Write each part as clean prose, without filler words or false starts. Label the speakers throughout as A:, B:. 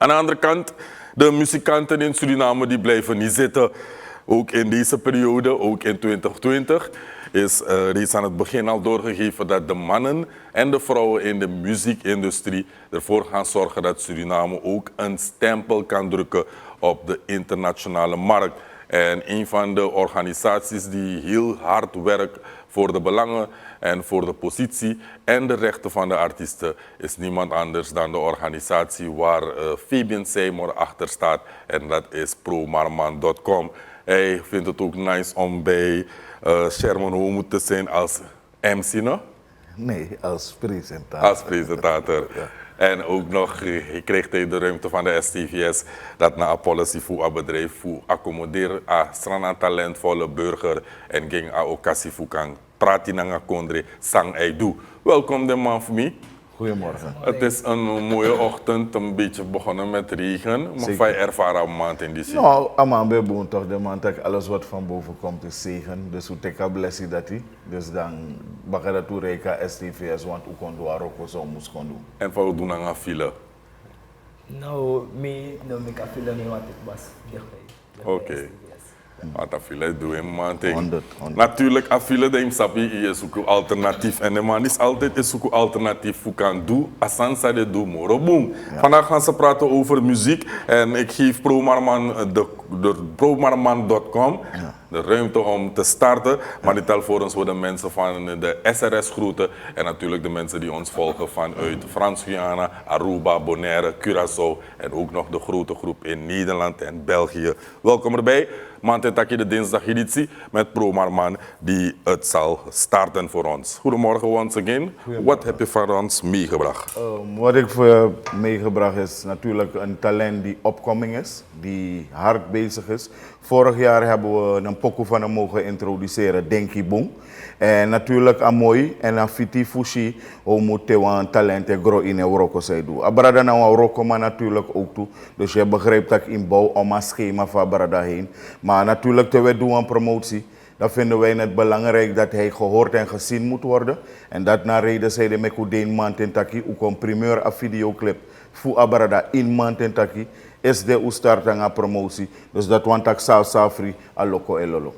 A: Aan de andere kant, de muzikanten in Suriname die blijven niet zitten. Ook in deze periode, ook in 2020, is reeds aan het begin al doorgegeven dat de mannen en de vrouwen in de muziekindustrie ervoor gaan zorgen dat Suriname ook een stempel kan drukken op de internationale markt. En een van de organisaties die heel hard werkt voor de belangen en voor de positie en de rechten van de artiesten is niemand anders dan de organisatie waar Fabian Seymour achter staat. En dat is promarman.com. Hij vindt het ook nice om bij Sherman Homo te zijn als MC, no?
B: Nee, als presentator.
A: Als presentator.
B: Ja.
A: En ook nog kreeg hij de ruimte van de STVS dat na een policy voor een bedrijf voor accommoderen aan een talentvolle burger en ging aan occasie voor kan praten naar kondre sang hij doe. Welkom de man voor mij.
B: Goedemorgen.
A: Het is een mooie ochtend, een beetje begonnen met regen, maar wij ervaren een maand in die zin.
B: Nou, aman bij boon toch, de man dat alles wat van boven komt is zegen. Dus hoe teka blessie dat hij. Dus dan baga dat toe reka STVS, want hoe kon doen ook zo moest kon doen.
A: En wat we doen aan een file.
C: Nou, me kan file me wat ik was dichtbij.
A: Oké. Wat afile doen in maand.
B: 100.
A: Natuurlijk, afile de imsapi is ook een alternatief. En de man is altijd een alternatief voor kan doen. Asansa de doen moro boom. Vandaag gaan ze praten over muziek. En ik geef Promarman de promarman.com de ruimte om te starten. Maar dit alvorens voor de mensen van de SRS groeten. En natuurlijk de mensen die ons volgen vanuit Frans-Guyana, Aruba, Bonaire, Curaçao. En ook nog de grote groep in Nederland en België. Welkom erbij. Mantetaki de dinsdageditie met Promarman die het zal starten voor ons. Goedemorgen once again. Wat heb je van ons meegebracht?
B: Wat ik voor je meegebracht is natuurlijk een talent die opkoming is, die hard bezig is. Vorig jaar hebben we een pokoe van hem mogen introduceren, Denki Boom. En natuurlijk Amoy en Afiti Fushi, hoe moet je een talent in Europa zijn doen. Abrada nou Europa maar natuurlijk ook toe. Dus je begrijpt dat ik inbouw om een schema van Abrada heen. Maar natuurlijk te we doen een promotie. Dan vinden wij het belangrijk dat hij gehoord en gezien moet worden. En dat naar reden zeiden met Kudeen Mantentaki, ook een primeur een videoclip voor Abrada in Mantentaki. Is de start aan promotie. Dus dat want ik Safri Aloko Elolo.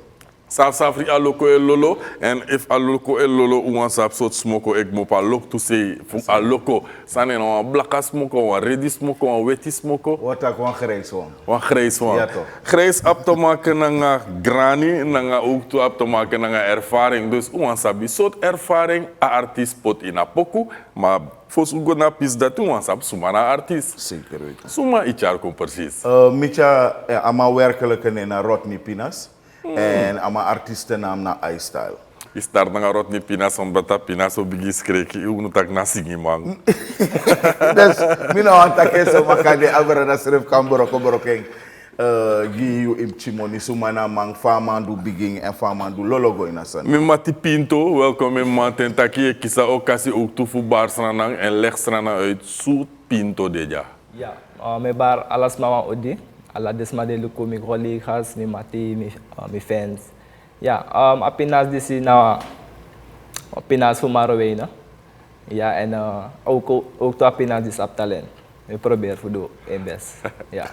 A: Safri Aloko Elolo. En if Aloko Elolo wants up so smoko ik mo pa lok to say voor Aloko. Sane no blakka smoko, een ready smoko, een wetty smoko.
B: Wat ik gewoon grijs van.
A: Wat grijs van.
B: Ja toch.
A: Grijs op te maken naar grani, naar ook toe op te maken naar ervaring. Dus wants een soort ervaring, een artiest pot in een poku, maar voor zo'n goed napis dat wants op suma na artiest.
B: Zeker weten.
A: Suma iets jaar komt precies.
B: Micha, ama werkelijk naar Rodney Pinas. En ama artiestennaam naar iStyle.
A: Je start naar Rodney Pinas, omdat dat Pinas op begin spreken. Je moet ook naar zingen, man.
B: Dus, mina want dat is zo makkelijk. De abra dat schreef kan borokeng. Giyu imchimoni sumana mang fama do begin en fama do lologo in asan.
A: Mijn Mati Pinto, welkom in Mantentaki. Ik kies ook kasi ook toe voor Barsranang en Legsrana uit Soet Pinto deja.
C: Ja, mijn bar alles mama odi. Alla desma de luko mi collega's, mi mati, mi fans. Ja, apenas disi na apenas fumarowe na. Ja, en ook to apenas dis aptalen. We proberen voor doen best. Ja.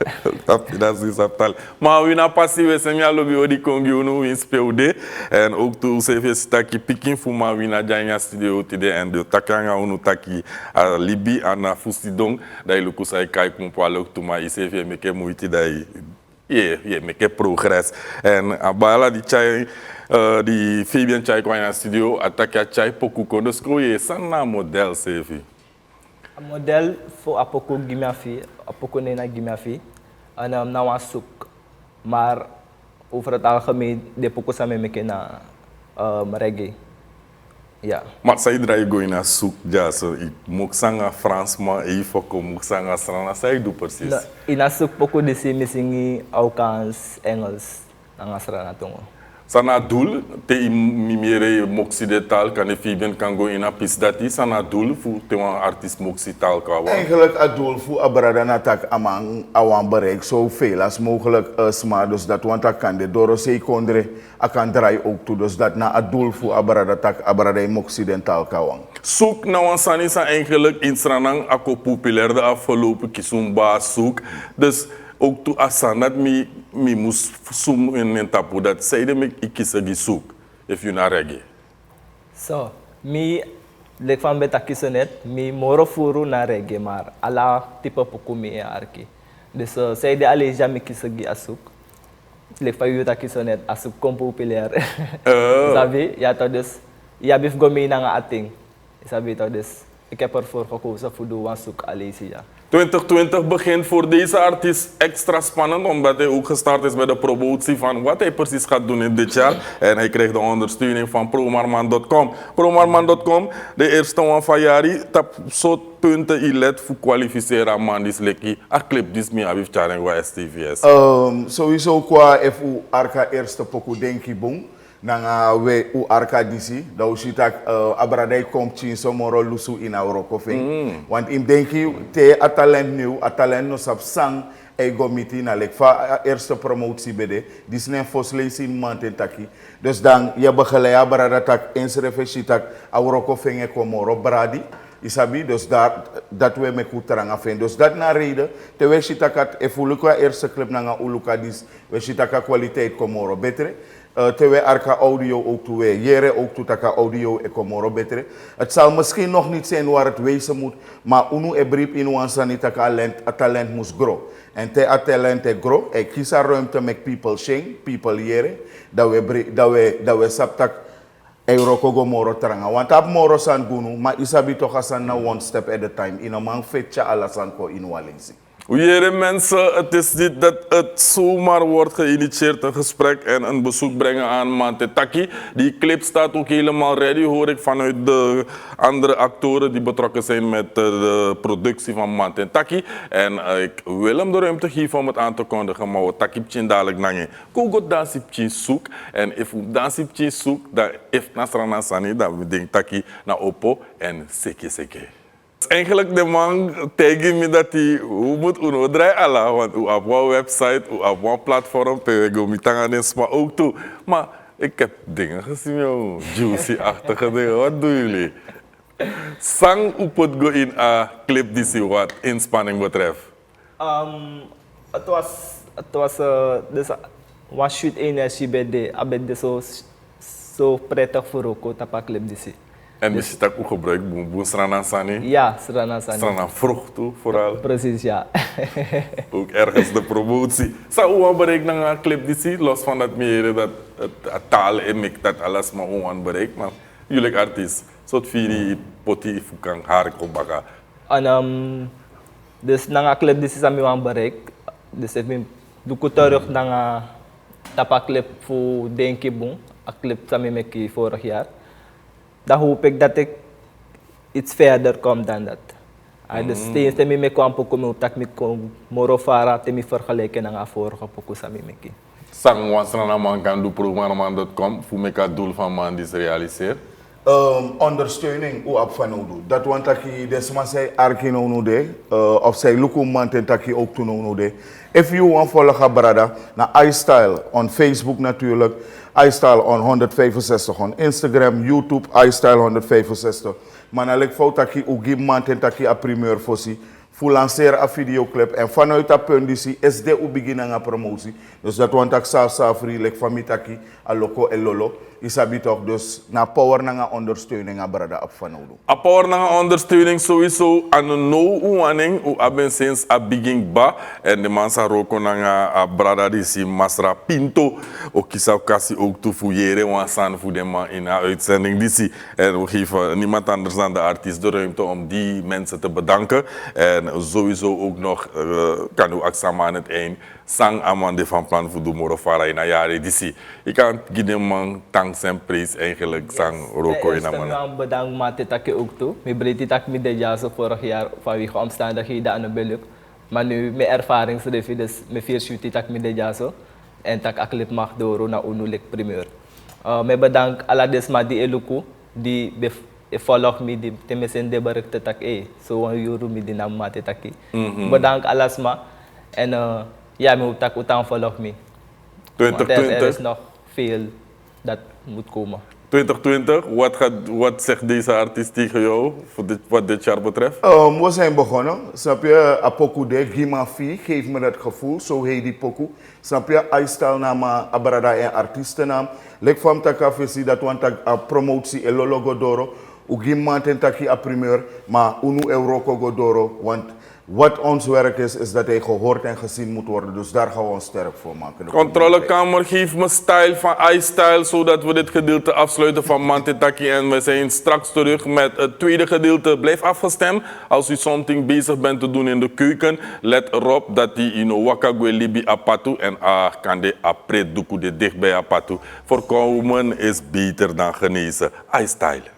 A: Dat is aptal. Maar we na passie we zijn ja lobby odi kongi unu in speelde en ook to CV staki picking voor maar we na janya studio tide en de takanga unu taki a libi ana fusidong dai luku sai kai kumpa lok to ma CV meke muiti dai je meke progress en abala di chai die Fabian chai kwa studio ataka chai pokuko dus ko ye sana model CV.
C: Een model voor apoko gimafi, apoko nena gimafi, en nawa zoek. Maar over het algemeen, de poko samen met na reggae. Ja.
A: Maar zij draai go in zoek jazz. Ik moet zingen Frans, maar ik moet zingen Frans. Zij doet precies.
C: In zoek poko de se missing Aukans Engels, nang asra na tungo.
A: Sana doel te mimere moxie de taal kan de fiben kan go in a pis dati sana doel fu te wan artist moxie taal kawa.
B: Eigenlijk het doel voor Abrada natak amang awan bereik zoveel als mogelijk is, maar dus dat want dat kan de door secondere akan draai ook toe, dus dat na het doel voor Abrada tak Abrada im occidentaal kawang.
A: Zoek naar een sani sa eigenlijk in Sranang ako populair de afgelopen kisumba zoek. Dus ook toe asan dat mi moest zoom in een tapu dat zeiden me ik kies die zoek if you na reggae.
C: So, mi lek van betakis net, mi moro furu na reggae maar ala type poku mi arki. Dus zij de alle jami kisagi asuk. Lek van yuta kisonet asuk kom populair. Sabi, ja toch dus, ja bif gomi na nga ating. Sabi toch dus, ik heb ervoor gekozen voor de wasuk Alesia.
A: 2020 begint voor deze artiest extra spannend, omdat hij ook gestart is met de promotie van wat hij precies gaat doen in dit jaar. En hij krijgt de ondersteuning van promarman.com. Promarman.com, de eerste one van jari, tap soort punten i let voor kwalificeren man die lekki. A clip dis mi abif charing wa STVS.
B: Sowieso qua FU Arca eerste poku denki boom. Nanga we u arka disi da usitak abradai komchi somoro lusu in Europa want im denki te a talent no sap sang e gomiti na lek fa eerste promotie bede dis ne fosleisi manten taki dus dan ya bagale abrada tak ensrefe tak Europa fenge komoro bradi isabi dus dat we me kutaranga fen dus dat na reden te we sitakat e fuluka eerste clip nanga uluka dis we sitaka kwaliteit komoro betere terwijl arka audio ook toe wij jere ook toe taka audio e komoro betere. Het zal misschien nog niet zijn waar het wezen moet, maar unu e brief in wansa taka talent moest grow. En te a talent e grow, e kisa ruimte met people shame, people jere, dat we saptak Euroko go moro teranga. Want ap moro san gunu, maar isabi toch asan na one step at a time. In een man fetja alasan ko in walensi.
A: Heren mensen, het is niet dat het zomaar wordt geïnitieerd, een gesprek en een bezoek brengen aan Mante Taki. Die clip staat ook helemaal ready, hoor ik vanuit de andere actoren die betrokken zijn met de productie van Mante Taki. En ik wil hem de ruimte geven om het aan te kondigen, maar we Taki dadelijk nange. Kogo dansipje zoek en if we dansipje zoek, dan if nasrana sani, dan we denk Taki na Oppo en seke. Eigenlijk de man tegen me dat hij hoe moet uno draai alla, want u op een website, u op een platform, te go mitanganes maar ook toe. Maar ik heb dingen gezien, joh, juicy-achtige dingen. Wat doen jullie? Sang u put go in een clip die wat inspanning betreft.
C: Het was dus one shoot energie bij de zo prettig voor ook tapa clip die.
A: En dus dat ook gebruikt, boem Srana Sani?
C: Ja, Srana Sani.
A: Srana vroeg toe, vooral.
C: Precies, ja.
A: Ook ergens de promotie. Zou u bereikt naar een clip die los van dat meer dat het taal en ik dat alles maar onwan bereikt, maar jullie artiest, soort viri poti fukang haar kombaka.
C: En dus na een clip die is aan mij bereikt, dus ik ben terug naar een tapa clip voor Denki Boom, een clip samen met vorig jaar. Dan hoop ik dat ik iets verder kom dan dat. Dus steeds dat ik kwam pokoe dat ik moro fara te me vergelijken met vorige pokoe samen met ki.
A: Sang wansana man kan do promarman.com voor me het doel van man die realiseert.
B: Ondersteuning u op van nodig. Dat want dat je desma zij arki no nodig, of zij lukum manten dat je ook toe nodig. If you want volgen brada, na iStyle on Facebook natuurlijk, iStyle on 165 on Instagram, YouTube iStyle 165. Maar na lek fout dat je u give manten dat je a primeur fossi. Voor lanceren een videoclip en vanuit dat punt is de beginnen aan promotie. Dus dat want ik zelf vriendelijk van mitaki a loco en lolo. Is toch dus na power na ondersteuning aan brada op van nodig.
A: A power na ondersteuning sowieso aan no uwaning u aben sinds a begin ba en de mansa roko na a brada disi Masra Pinto ook kisa kasi ook toe fouilleren wansan voor de man in a uitzending disi en we geven niemand anders dan de artiest de ruimte om die mensen te bedanken en sowieso ook nog kan u aksama aan het eind sang amande van plan voor de morofara in a jare disi. Ik kan giden man thanks en praise eigenlijk sang roko in a man.
C: Ik bedankt Mate Taki ook toe. Ik breed tak met de jazz vorig jaar vanwege omstandigheden aan de beluk. Maar nu met ervaringsrevie, dus met 4 shoot tak met de jazz. en tak aklit mag doro na unulik primeur. Me bedank ala desma di eluku di follow me di temesen de barak tak so yuru mi di nam mate taki. Bedank alasma en ja me tak utang follow me. Want er is
A: 2020,
C: nog veel dat moet komen.
A: 2020, wat zegt deze artiest tegen jou wat dit jaar betreft?
B: We zijn begonnen, snap je? Apoku de Gimafi geeft me dat gevoel, zo heet die poku. Snap je? iStyle naam, abrada en artiestennaam. Lek van takafesi dat want a promotie en logo doro. Ugimant en taki a primeur, maar unu euro godoro, want wat ons werk is dat hij gehoord en gezien moet worden. Dus daar gaan we ons sterk voor maken.
A: Controlekamer, geef me style van iStyle, zodat we dit gedeelte afsluiten van Mantitaki. En we zijn straks terug met het tweede gedeelte. Blijf afgestemd. Als u something bezig bent te doen in de keuken, let erop dat die in wakagwe libi apatu en kan de apret doekoe de dicht bij apatu. Voorkomen is beter dan genezen. iStyle.